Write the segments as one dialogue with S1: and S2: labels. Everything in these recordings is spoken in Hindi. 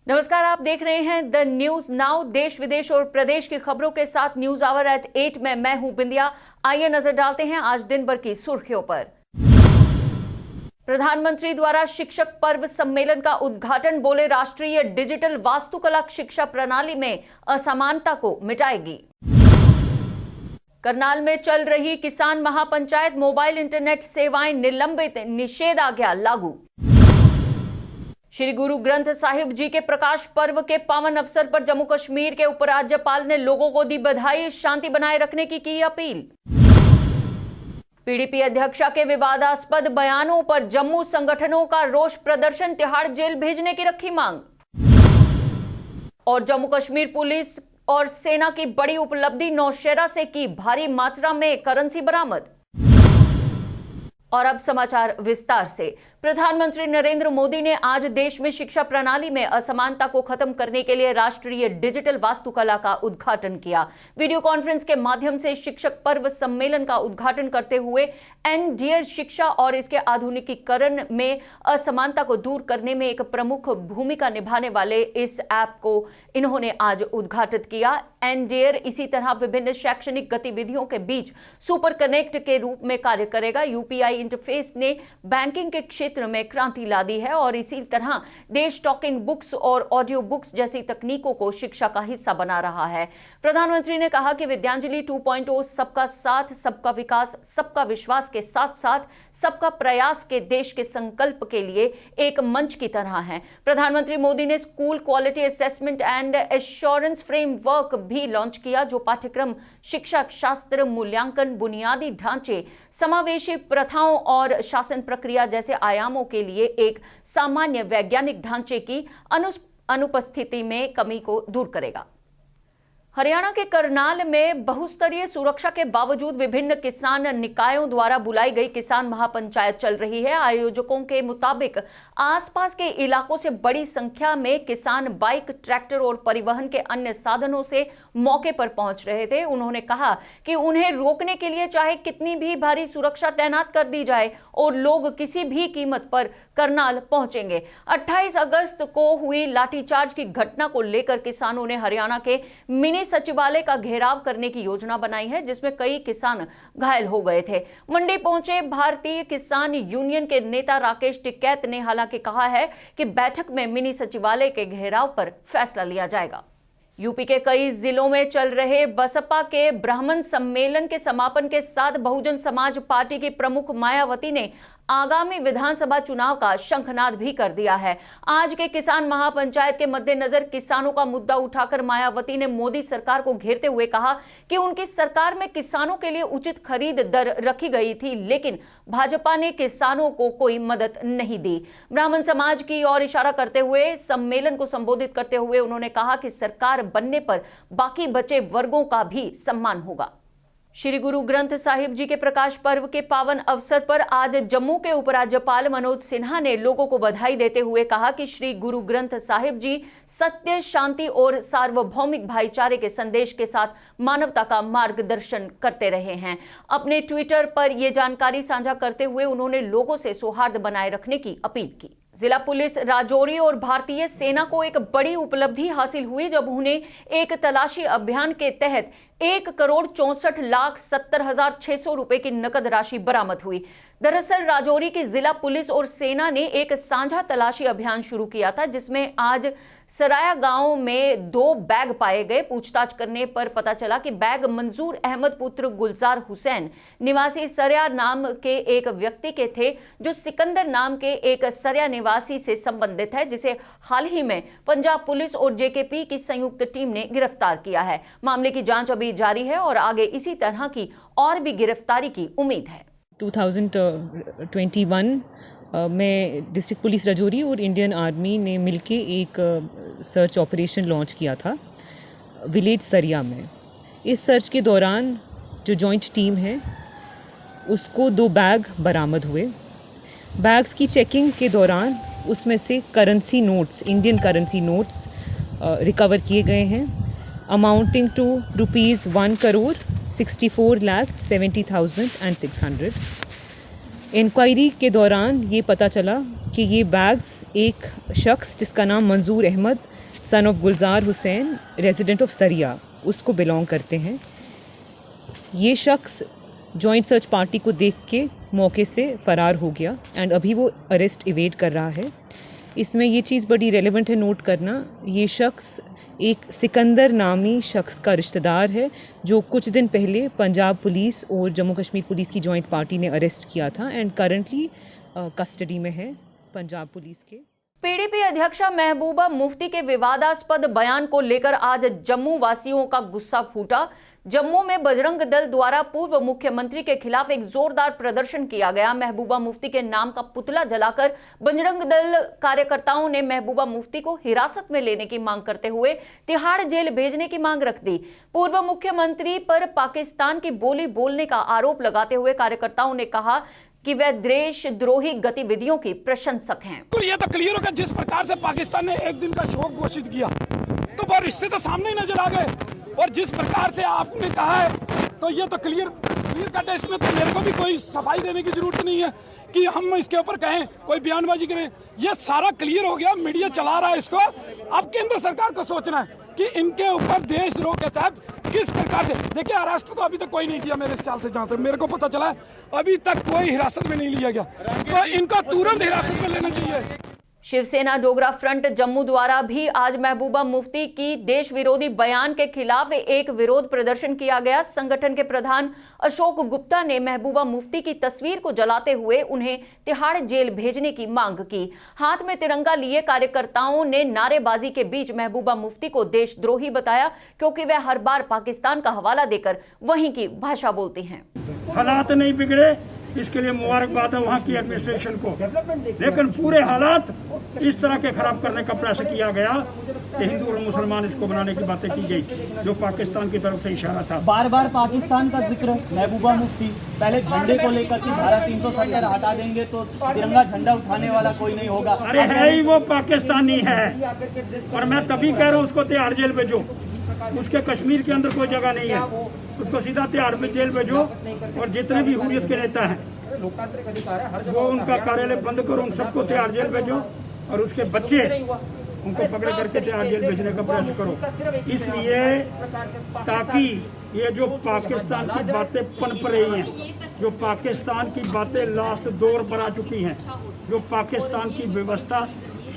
S1: नमस्कार, आप देख रहे हैं द न्यूज नाउ। देश विदेश और प्रदेश की खबरों के साथ न्यूज आवर एट 8 में मैं हूं बिंदिया। आइए नजर डालते हैं आज दिन भर की सुर्खियों पर। प्रधानमंत्री द्वारा शिक्षक पर्व सम्मेलन का उद्घाटन। बोले, राष्ट्रीय डिजिटल वास्तुकला शिक्षा प्रणाली में असमानता को मिटाएगी। करनाल में चल रही किसान महापंचायत, मोबाइल इंटरनेट सेवाएं निलंबित, निषेधाज्ञा लागू। श्री गुरु ग्रंथ साहिब जी के प्रकाश पर्व के पावन अवसर पर जम्मू कश्मीर के उपराज्यपाल ने लोगों को दी बधाई, शांति बनाए रखने की अपील। पीडीपी अध्यक्षा के विवादास्पद बयानों पर जम्मू संगठनों का रोष प्रदर्शन, तिहाड़ जेल भेजने की रखी मांग। और जम्मू कश्मीर पुलिस और सेना की बड़ी उपलब्धि, नौशेरा से की भारी मात्रा में करेंसी बरामद। और अब समाचार विस्तार से। प्रधानमंत्री नरेंद्र मोदी ने आज देश में शिक्षा प्रणाली में असमानता को खत्म करने के लिए राष्ट्रीय डिजिटल वास्तुकला का उद्घाटन किया। वीडियो कॉन्फ्रेंस के माध्यम से शिक्षक पर्व सम्मेलन का उद्घाटन करते हुए एनडीआर शिक्षा और इसके आधुनिकीकरण में असमानता को दूर करने में एक प्रमुख भूमिका निभाने वाले इस ऐप को इन्होंने आज उद्घाटित किया। एनडीआर इसी तरह विभिन्न शैक्षणिक गतिविधियों के बीच सुपर कनेक्ट के रूप में कार्य करेगा। यूपीआई इंटरफेस ने बैंकिंग के क्षेत्र में क्रांति ला दी है और इसी तरह देश टॉकिंग बुक्स और ऑडियो बुक्स जैसी तकनीकों को शिक्षा का हिस्सा बना रहा है। प्रधानमंत्री ने कहा कि विद्यांजलि 2.0 सबका साथ, सबका विकास, सबका विश्वास के साथ साथ सबका प्रयास के देश के संकल्प के लिए एक मंच की तरह है। प्रधानमंत्री मोदी ने school quality assessment and assurance framework भी लॉन्च किया, जो पाठ्यक्रम, शिक्षा शास्त्र, मूल्यांकन, बुनियादी ढांचे, समावेशी प्रथाओं और शासन प्रक्रिया जैसे आयामों के लिए एक सामान्य वैज्ञानिक ढांचे की अनुपस्थिति में कमी को दूर करेगा। हरियाणा के करनाल में बहुस्तरीय सुरक्षा के बावजूद विभिन्न किसान निकायों द्वारा बुलाई गई किसान महापंचायत चल रही है। आयोजकों के मुताबिक आसपास के इलाकों से बड़ी संख्या में किसान बाइक, ट्रैक्टर और परिवहन के अन्य साधनों से मौके पर पहुंच रहे थे। उन्होंने कहा कि उन्हें रोकने के लिए चाहे कितनी भी भारी सुरक्षा तैनात कर दी जाए और लोग किसी भी कीमत पर करनाल पहुंचेंगे। 28 अगस्त को हुई लाठीचार्ज की घटना को लेकर किसानों ने हरियाणा के मिनी सचिवालय का घेराव करने की योजना बनाई है, जिसमें कई किसान घायल हो गए थे। मंडी पहुंचे भारतीय किसान यूनियन के नेता राकेश टिकैत ने हालांकि कहा है कि बैठक में मिनी सचिवालय के घेराव पर फैसला लिया जाएगा। यूपी के कई जिलों में चल रहे बसपा के ब्राह्मण सम्मेलन के समापन के साथ बहुजन समाज पार्टी की प्रमुख मायावती ने आगामी विधानसभा चुनाव का शंखनाद भी कर दिया है। आज के किसान महापंचायत के मद्देनजर किसानों का मुद्दा उठाकर मायावती ने मोदी सरकार को घेरते हुए कहा कि उनकी सरकार में किसानों के लिए उचित खरीद दर रखी गई थी, लेकिन भाजपा ने किसानों को कोई मदद नहीं दी। ब्राह्मण समाज की ओर इशारा करते हुए सम्मेलन को संबोधित करते हुए उन्होंने कहा कि सरकार बनने पर बाकी बचे वर्गों का भी सम्मान होगा। श्री गुरु ग्रंथ साहिब जी के प्रकाश पर्व के पावन अवसर पर आज जम्मू के उपराज्यपाल मनोज सिन्हा ने लोगों को बधाई देते हुए कहा कि श्री गुरु ग्रंथ साहिब जी सत्य, शांति और सार्वभौमिक भाईचारे के संदेश के साथ मानवता का मार्गदर्शन करते रहे हैं। अपने ट्विटर पर यह जानकारी साझा करते हुए उन्होंने लोगों से सौहार्द बनाए रखने की अपील की। जिला पुलिस राजौरी और भारतीय सेना को एक बड़ी उपलब्धि हासिल हुई जब उन्हें एक तलाशी अभियान के तहत 1,64,70,600 रुपए की नकद राशि बरामद हुई। दरअसल राजौरी की जिला पुलिस और सेना ने एक साझा तलाशी अभियान शुरू किया था, जिसमें आज सराया गांव में 2 बैग पाए गए। पूछताछ करने पर पता चला कि बैग मंजूर अहमद पुत्र गुलजार हुसैन निवासी सरिया नाम के एक व्यक्ति के थे, जो सिकंदर नाम के एक सरिया निवासी से संबंधित है, जिसे हाल ही में पंजाब पुलिस और जेकेपी की संयुक्त टीम ने गिरफ्तार किया है। मामले की जांच अभी जारी है और आगे इसी तरह की और भी गिरफ्तारी की उम्मीद है।
S2: 2021 में डिस्ट्रिक्ट पुलिस राजौरी और इंडियन आर्मी ने मिलके एक सर्च ऑपरेशन लॉन्च किया था विलेज सरिया में। इस सर्च के दौरान जो जॉइंट टीम है उसको 2 बैग बरामद हुए। बैग्स की चेकिंग के दौरान उसमें से currency notes, Indian currency notes recover किए गए हैं, अमाउंटिंग टू ₹64,64,70,600। इंक्वायरी के दौरान ये पता चला कि ये बैग्स एक शख्स जिसका नाम Manzoor Ahmad son of Gulzar Hussain, resident of Sariya, उसको बिलोंग करते हैं। ये शख्स जॉइंट सर्च पार्टी को देख के मौके से फ़रार हो गया एंड अभी वो अरेस्ट इवेड कर रहा है। इसमें ये चीज़ बड़ी रेलेवेंट है नोट करना, ये शख्स एक सिकंदर नामी शख्स का रिश्तेदार है जो कुछ दिन पहले पंजाब पुलिस और जम्मू कश्मीर पुलिस की जॉइंट पार्टी ने अरेस्ट किया था एंड करंटली कस्टडी में है पंजाब पुलिस के।
S1: पीडीपी अध्यक्षा महबूबा मुफ्ती के विवादास्पद बयान को लेकर आज जम्मू वासियों का गुस्सा फूटा। जम्मू में बजरंग दल द्वारा पूर्व मुख्यमंत्री के खिलाफ एक जोरदार प्रदर्शन किया गया। महबूबा मुफ्ती के नाम का पुतला जलाकर बजरंग दल कार्यकर्ताओं ने महबूबा मुफ्ती को हिरासत में लेने की मांग करते हुए तिहाड़ जेल भेजने की मांग रख दी। पूर्व मुख्यमंत्री पर पाकिस्तान की बोली बोलने का आरोप लगाते हुए कार्यकर्ताओं ने कहा कि वह देशद्रोही गतिविधियों की प्रशंसक हैं।
S3: तो ये तो क्लियर होगा, जिस प्रकार से पाकिस्तान ने एक दिन का शोक घोषित किया तो वो रिश्ते तो सामने ही नजर आ गए, और जिस प्रकार से आपने कहा है तो ये तो क्लियर कट है। इसमें तो मेरे को भी कोई सफाई देने की जरूरत नहीं है कि हम इसके ऊपर कहें, कोई बयानबाजी करें। ये सारा क्लियर हो गया, मीडिया चला रहा है इसको। अब केंद्र सरकार को सोचना है कि इनके ऊपर देशद्रोह के तहत किस प्रकार से, देखिए अरेस्ट तो अभी तक कोई नहीं किया मेरे ख्याल से, जहां तक मेरे को पता चला है अभी तक कोई हिरासत में नहीं लिया गया, तो इनको तुरंत हिरासत में लेना चाहिए।
S1: शिवसेना डोगरा फ्रंट जम्मू द्वारा भी आज महबूबा मुफ्ती की देश विरोधी बयान के खिलाफ एक विरोध प्रदर्शन किया गया। संगठन के प्रधान अशोक गुप्ता ने महबूबा मुफ्ती की तस्वीर को जलाते हुए उन्हें तिहाड़ जेल भेजने की मांग की। हाथ में तिरंगा लिए कार्यकर्ताओं ने नारेबाजी के बीच महबूबा मुफ्ती को देशद्रोही बताया, क्योंकि वह हर बार पाकिस्तान का हवाला देकर वहीं की भाषा बोलती हैं।
S4: हालात नहीं बिगड़े, इसके लिए मुबारकबाद है वहाँ की एडमिनिस्ट्रेशन को, लेकिन पूरे हालात इस तरह के खराब करने का प्रयास किया गया कि हिंदू और मुसलमान इसको बनाने की बातें की गई, जो पाकिस्तान की तरफ से इशारा था।
S5: बार बार पाकिस्तान का जिक्र महबूबा मुफ्ती, पहले झंडे को लेकर कि धारा 370 हटा देंगे तो तिरंगा झंडा उठाने वाला कोई नहीं होगा।
S4: अरे है ही वो पाकिस्तानी है, और मैं तभी कह रहा हूँ उसको तिहाड़ जेल भेजो। उसके कश्मीर के अंदर कोई जगह नहीं है, उसको सीधा तिहाड़ में जेल भेजो, और जितने भी हुर्रियत के नेता हैं वो उनका कार्यालय बंद करो, उन सबको तिहाड़ जेल भेजो, और उसके बच्चे उनको पकड़ करके तिहाड़ जेल भेजने का प्रयास करो। इसलिए ताकि ये जो पाकिस्तान की बातें पनप रही हैं, जो पाकिस्तान की बातें लास्ट दौर पर आ चुकी हैं, जो पाकिस्तान की व्यवस्था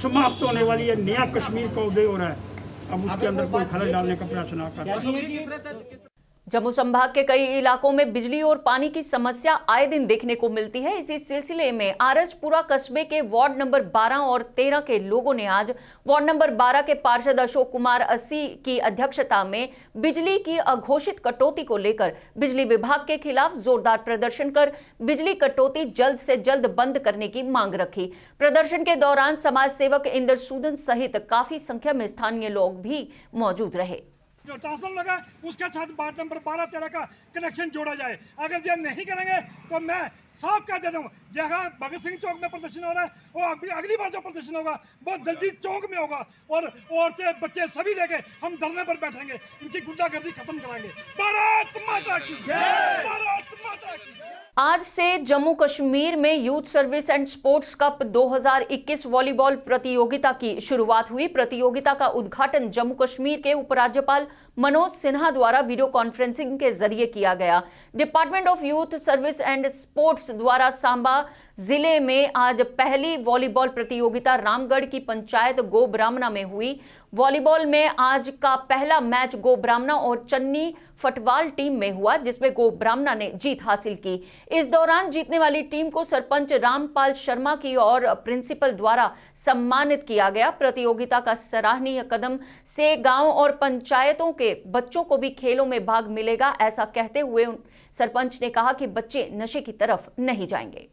S4: समाप्त होने वाली है, नया कश्मीर का उदय हो रहा है, अब उसके अंदर कोई खलल डालने का प्रयास ना करें।
S1: जम्मू संभाग के कई इलाकों में बिजली और पानी की समस्या आए दिन देखने को मिलती है। इसी सिलसिले में आरएसपुरा कस्बे के वार्ड नंबर 12 और 13 के लोगों ने आज वार्ड नंबर 12 के पार्षद अशोक कुमार अस्सी की अध्यक्षता में बिजली की अघोषित कटौती को लेकर बिजली विभाग के खिलाफ जोरदार प्रदर्शन कर बिजली कटौती जल्द से जल्द बंद करने की मांग रखी। प्रदर्शन के दौरान समाज सेवक इंद्र सूदन सहित काफी संख्या में स्थानीय लोग भी मौजूद रहे।
S3: जो ट्रांसफार्मर लगा उसके साथ वार्ड नंबर 12-13 का कनेक्शन जोड़ा जाए। अगर ये नहीं करेंगे तो मैं साफ कह देता हूँ, जहाँ भगत सिंह चौक में प्रदर्शन हो रहा है वो अगली बार जो प्रदर्शन होगा वो जल्दी चौक में होगा, और औरतें बच्चे सभी लेके हम धरने पर बैठेंगे, इनकी गुंडागर्दी खत्म कराएंगे। भारत माता की जय, भारत माता की जय।
S1: आज से जम्मू कश्मीर में youth service and sports cup 2021 volleyball प्रतियोगिता की शुरुआत हुई। प्रतियोगिता का उद्घाटन जम्मू कश्मीर के उपराज्यपाल मनोज सिन्हा द्वारा वीडियो कॉन्फ्रेंसिंग के जरिए किया गया। Department of youth service and sports द्वारा सांबा जिले में आज पहली वॉलीबॉल प्रतियोगिता रामगढ़ की पंचायत गो ब्राह्मणा में हुई। वॉलीबॉल में आज का पहला मैच गो ब्राह्मणा और चन्नी फटवाल टीम में हुआ, जिसमें गो ब्राह्मणा ने जीत हासिल की। इस दौरान जीतने वाली टीम को सरपंच रामपाल शर्मा की और प्रिंसिपल द्वारा सम्मानित किया गया। प्रतियोगिता का सराहनीय कदम से गांव और पंचायतों के बच्चों को भी खेलों में भाग मिलेगा। ऐसा कहते हुए सरपंच ने कहा कि बच्चे नशे की तरफ नहीं जाएंगे।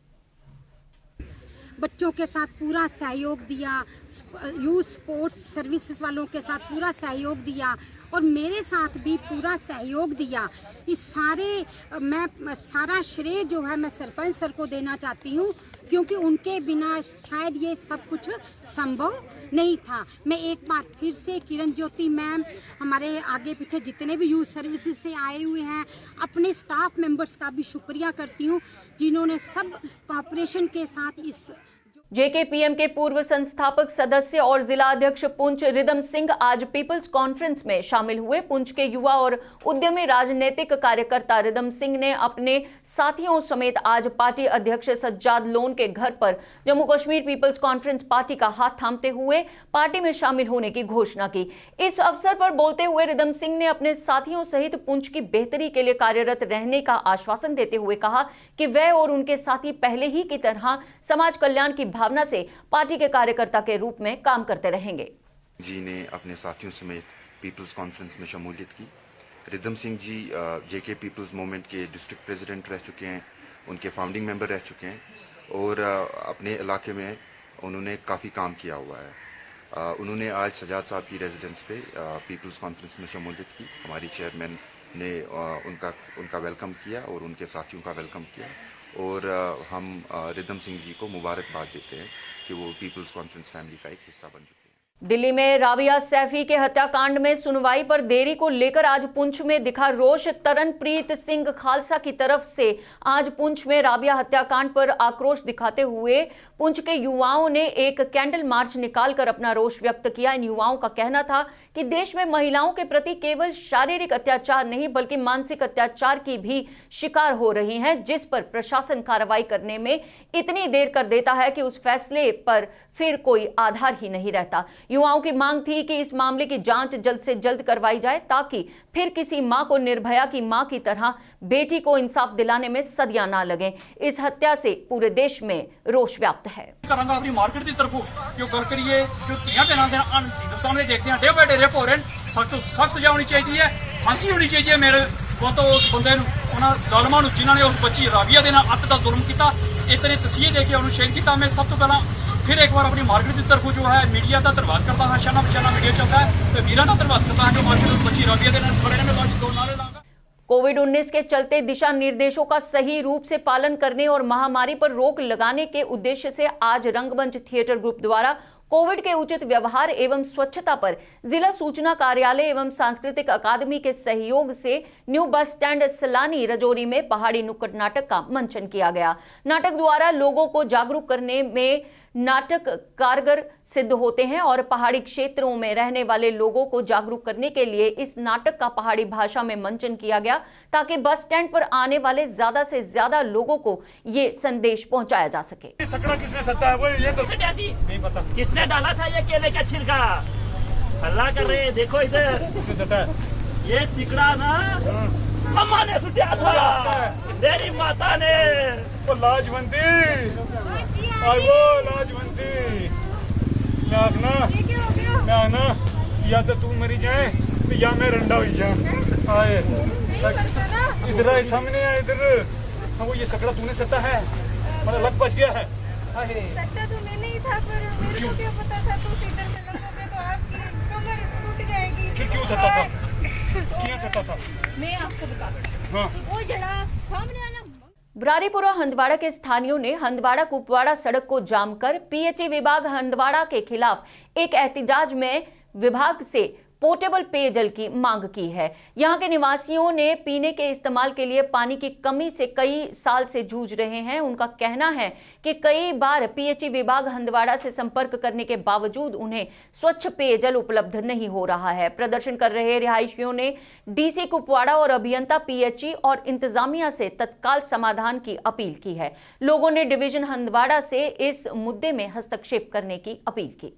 S6: बच्चों के साथ पूरा सहयोग दिया, यूथ स्पोर्ट्स सर्विसेज वालों के साथ पूरा सहयोग दिया और मेरे साथ भी पूरा सहयोग दिया। इस मैं सारा श्रेय जो है मैं सरपंच सर को देना चाहती हूँ, क्योंकि उनके बिना शायद ये सब कुछ संभव नहीं था। मैं एक बार फिर से किरण ज्योति मैम, हमारे आगे पीछे जितने भी यूथ सर्विसेज से आए हुए हैं, अपने स्टाफ मेंबर्स का भी शुक्रिया करती हूँ, जिन्होंने सब कॉपरेशन के साथ इस
S1: जेकेपीएम के पूर्व संस्थापक सदस्य और जिला अध्यक्ष पुंछ रिदम सिंह आज पीपल्स कॉन्फ्रेंस में शामिल हुए। पुंछ के युवा और उद्यमी राजनीतिक कार्यकर्ता रिदम सिंह ने अपने साथियों समेत आज पार्टी अध्यक्ष सज्जाद लोन के घर पर Jammu Kashmir people's conference party का हाथ थामते हुए पार्टी में शामिल होने की घोषणा की। इस अवसर पर बोलते हुए रिदम सिंह ने अपने साथियों सहित पुंछ की बेहतरी के लिए कार्यरत रहने का आश्वासन देते हुए कहा कि वह और उनके साथी पहले ही की तरह समाज कल्याण की भावना से पार्टी के कार्यकर्ता के रूप में काम करते रहेंगे।
S7: जी ने अपने साथियों समेत पीपल्स कॉन्फ्रेंस में शमूलियत की। रिदम सिंह जी जेके पीपल्स मूवमेंट के डिस्ट्रिक्ट प्रेसिडेंट रह चुके हैं, उनके फाउंडिंग मेंबर रह चुके हैं और अपने इलाके में उन्होंने काफ़ी काम किया हुआ है। उन्होंने आज सजाद साहब की रेजिडेंस पे पीपल्स कॉन्फ्रेंस में शमूलियत की। हमारी चेयरमैन ने उनका वेलकम किया और उनके साथियों का वेलकम किया और हम रिदम सिंह जी को मुबारकबाद देते हैं कि वो पीपल्स कॉन्फ्रेंस फैमिली का एक हिस्सा बन चुके हैं।
S1: दिल्ली में राबिया सैफी के हत्याकांड में सुनवाई पर देरी को लेकर आज पुंछ में दिखा रोष। तरनप्रीत सिंह खालसा की तरफ से आज पुंछ में राबिया हत्याकांड पर आक्रोश दिखाते हुए पुंछ के युवाओं ने एक कैंडल मार्च निकालकर अपना रोष व्यक्त किया। इन युवाओं का कहना था कि देश में महिलाओं के प्रति केवल शारीरिक अत्याचार नहीं बल्कि मानसिक अत्याचार की भी शिकार हो रही हैं, जिस पर प्रशासन कार्रवाई करने में इतनी देर कर देता है कि उस फैसले पर फिर कोई आधार ही नहीं रहता। युवाओं की मांग थी कि इस मामले की जांच जल्द से जल्द करवाई जाए ताकि फिर किसी मां को निर्भया की मां की तरह बेटी को इंसाफ दिलाने में सदियां ना लगें। इस हत्या से पूरे देश में रोष व्याप्त है।
S4: करांगा अपनी मार्केट की तरफ जो कर करिए जो तियां के नाम हिंदुस्तान में देखते हैं डे बाय डे रेप हो रहे हैं। सख्त सजा होनी चाहिए, फांसी होनी चाहिए मेरे को तो उस बंदे जालमां जिन्होंने उस बच्ची राबिया दे नाल अत दा जुल्म किया, इतने तसीहे देके उन्होंने शहीद किया। मैं सब तो पहला फिर एक बार अपनी मार्केट की तरफ जो है मीडिया का धन्यवाद करता हाँ। शाना बचाना मीडिया चलता है तो वीरां का धन्यवाद करता है जो मार्केट बच्ची राबिया दे नाल खड़े ने। मैं दो नारे लाऊंगा।
S1: कोविड-19 के चलते दिशा निर्देशों का सही रूप से पालन करने और महामारी पर रोक लगाने के उद्देश्य से आज रंगमंच थिएटर ग्रुप द्वारा कोविड के उचित व्यवहार एवं स्वच्छता पर जिला सूचना कार्यालय एवं सांस्कृतिक अकादमी के सहयोग से न्यू बस स्टैंड सलानी रजौरी में पहाड़ी नुक्कड़ नाटक का मंचन किया गया। नाटक द्वारा लोगों को जागरूक करने में नाटक कारगर सिद्ध होते हैं और पहाड़ी क्षेत्रों में रहने वाले लोगों को जागरूक करने के लिए इस नाटक का पहाड़ी भाषा में मंचन किया गया ताकि बस स्टैंड पर आने वाले ज्यादा से ज्यादा लोगों को ये संदेश पहुंचाया जा सके।
S3: सकड़ा किसने सट्टा है वो ये तो नहीं पता
S8: किसने डाला था ये केले का छिलका? हल्ला कर रहे हैं, देखो इधर
S3: किसने सट्टा है
S8: ये सिकड़ा ना अम्मा ने सुटिया था, मेरी माता ने।
S3: वो लाजवंती आई वो लाजवंती ना या तो तू मरी जाए तो या मैं रंडा हुई जाऊं। आए इधर आए सामने आए इधर। हाँ वो ये सकड़ा तूने सट्टा है, मेरा लक बच गया है।
S9: सट्टा तो मैंने ही था पर मेरे को क्या पता था तो इधर से लगोगे तो आपकी कमर टूट जाएगी।
S3: फिर क्यों सट्टा था? क्यों सट्टा था?
S9: मैं आपको बताती हूँ। वो जरा सामने वाला
S1: ब्रारीपुरा हंदवाड़ा के स्थानियों ने हंदवाड़ा कुपवाड़ा सड़क को जाम कर पीएचई विभाग हंदवाड़ा के खिलाफ एक एहतिजाज में विभाग से पोर्टेबल पेयजल की मांग की है। यहां के निवासियों ने पीने के इस्तेमाल के लिए पानी की कमी से कई साल से जूझ रहे हैं। उनका कहना है कि कई बार पीएचई विभाग हंदवाड़ा से संपर्क करने के बावजूद उन्हें स्वच्छ पेयजल उपलब्ध नहीं हो रहा है। प्रदर्शन कर रहे रिहायशियों ने डीसी कुपवाड़ा और अभियंता पीएचई और इंतजामिया से तत्काल समाधान की अपील की है। लोगों ने डिवीजन हंदवाड़ा से इस मुद्दे में हस्तक्षेप करने की अपील की।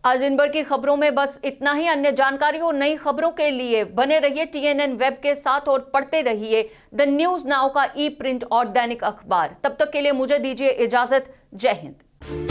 S1: आज दिन भर की खबरों में बस इतना ही। अन्य जानकारी और नई खबरों के लिए बने रहिए TNN वेब के साथ और पढ़ते रहिए द न्यूज नाउ का ई प्रिंट और दैनिक अखबार। तब तक के लिए मुझे दीजिए इजाजत। जय हिंद।